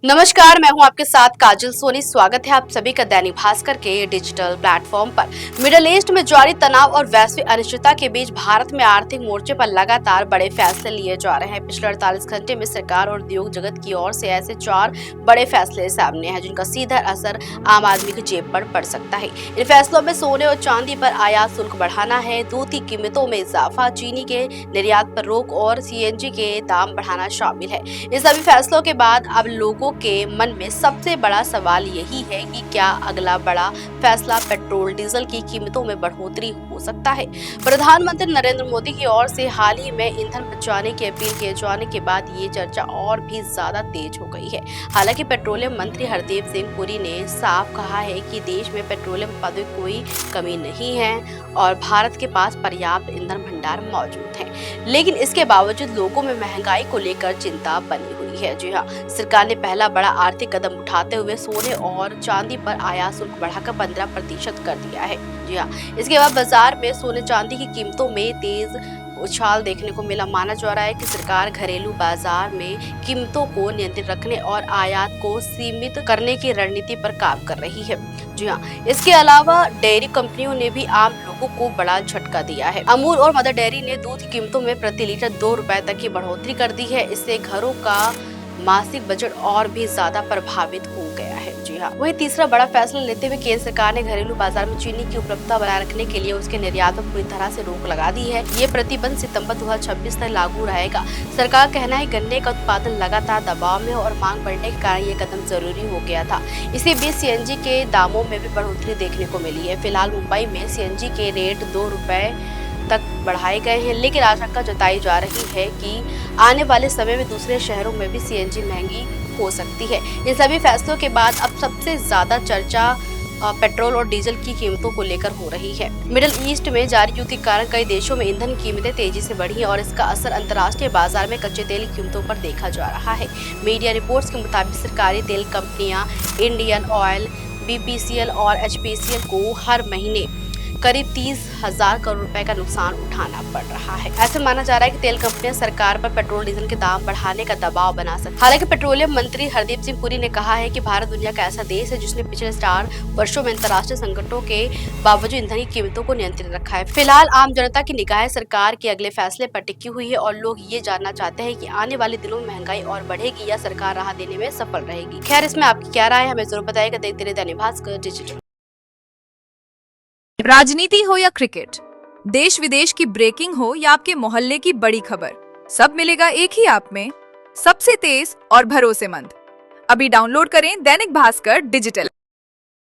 नमस्कार, मैं हूं आपके साथ काजल सोनी। स्वागत है आप सभी का दैनिक भास्कर के डिजिटल प्लेटफॉर्म पर। मिडिल ईस्ट में जारी तनाव और वैश्विक अनिश्चितता के बीच भारत में आर्थिक मोर्चे पर लगातार बड़े फैसले लिए जा रहे हैं। पिछले 48 घंटे में सरकार और उद्योग जगत की ओर से ऐसे 4 बड़े फैसले सामने हैं जिनका सीधा असर आम आदमी की जेब पर पड़ सकता है। इन फैसलों में सोने और चांदी पर आयात शुल्क बढ़ाना है, दूध की कीमतों में इजाफा, चीनी के निर्यात पर रोक और CNG के दाम बढ़ाना शामिल है। इन सभी फैसलों के बाद अब लोगों के मन में सबसे बड़ा सवाल यही है कि क्या अगला बड़ा फैसला पेट्रोल डीजल की कीमतों में बढ़ोतरी हो सकता है। प्रधानमंत्री नरेंद्र मोदी की ओर से हाल ही में ईंधन बचाने की अपील किए जाने के बाद ये चर्चा और भी ज्यादा तेज हो गई है। हालांकि पेट्रोलियम मंत्री हरदीप सिंह पुरी ने साफ कहा है कि देश में पेट्रोलियम उत्पादों की कोई कमी नहीं है और भारत के पास पर्याप्त ईंधन भंडार मौजूद है, लेकिन इसके बावजूद लोगों में महंगाई को लेकर चिंता बनी हुई है। जी हाँ, सरकार ने पहला बड़ा आर्थिक कदम उठाते हुए सोने और चांदी पर आयात शुल्क बढ़ाकर 15% कर दिया है। जी हाँ, इसके बाद बाजार में सोने चांदी की कीमतों में तेज उछाल देखने को मिला। माना जा रहा है कि सरकार घरेलू बाजार में कीमतों को नियंत्रित रखने और आयात को सीमित करने की रणनीति पर काम कर रही है। जी हाँ, इसके अलावा डेयरी कंपनियों ने भी आम लोगों को बड़ा झटका दिया है। अमूल और मदर डेयरी ने दूध की कीमतों में प्रति लीटर 2 रुपए तक की बढ़ोतरी कर दी है। इससे घरों का मासिक बजट और भी ज्यादा प्रभावित हो गया है। जी हाँ, वही तीसरा बड़ा फैसला लेते हुए केंद्र सरकार ने घरेलू बाजार में चीनी की उपलब्धता बनाए रखने के लिए उसके निर्यात पर पूरी तरह से रोक लगा दी है। ये प्रतिबंध सितंबर 2026 तक लागू रहेगा। सरकार का कहना है गन्ने का उत्पादन लगातार दबाव में और मांग बढ़ने के कारण ये कदम जरूरी हो गया था। इसी बीच CNG के दामों में भी बढ़ोतरी देखने को मिली है। फिलहाल मुंबई में CNG के रेट 2 रुपए तक बढ़ाए गए हैं, लेकिन आशंका जताई जा रही है कि आने वाले समय में दूसरे शहरों में भी CNG महंगी हो सकती है। इन सभी फैसलों के बाद अब सबसे ज्यादा चर्चा पेट्रोल और डीजल की कीमतों को लेकर हो रही है। मिडिल ईस्ट में जारी युद्ध के कारण कई देशों में ईंधन कीमतें तेजी से बढ़ी और इसका असर अंतर्राष्ट्रीय बाजार में कच्चे तेल की कीमतों पर देखा जा रहा है। मीडिया रिपोर्ट्स के मुताबिक सरकारी तेल कंपनियां इंडियन ऑयल, BPCL और HPCL को हर महीने करीब 30,000 करोड़ रुपए का नुकसान उठाना पड़ रहा है। ऐसे माना जा रहा है कि तेल कंपनियां सरकार पर पेट्रोल डीजल के दाम बढ़ाने का दबाव बना सकती हैं। हालांकि पेट्रोलियम मंत्री हरदीप सिंह पुरी ने कहा है कि भारत दुनिया का ऐसा देश है जिसने पिछले 4 वर्षों में अंतर्राष्ट्रीय संकटों के बावजूद ईंधन की कीमतों को नियंत्रित रखा है। फिलहाल आम जनता की निगाहें सरकार के अगले फैसले पर टिकी हुई है और लोग ये जानना चाहते हैं कि आने वाले दिनों में महंगाई और बढ़ेगी या सरकार राहत देने में सफल रहेगी। खैर, इसमें आपकी क्या राय है हमें जरूर बताइएगा। देखते रहिए दैनिक भास्कर डिजिटल। राजनीति हो या क्रिकेट, देश विदेश की ब्रेकिंग हो या आपके मोहल्ले की बड़ी खबर, सब मिलेगा एक ही ऐप में, सबसे तेज और भरोसेमंद। अभी डाउनलोड करें दैनिक भास्कर डिजिटल।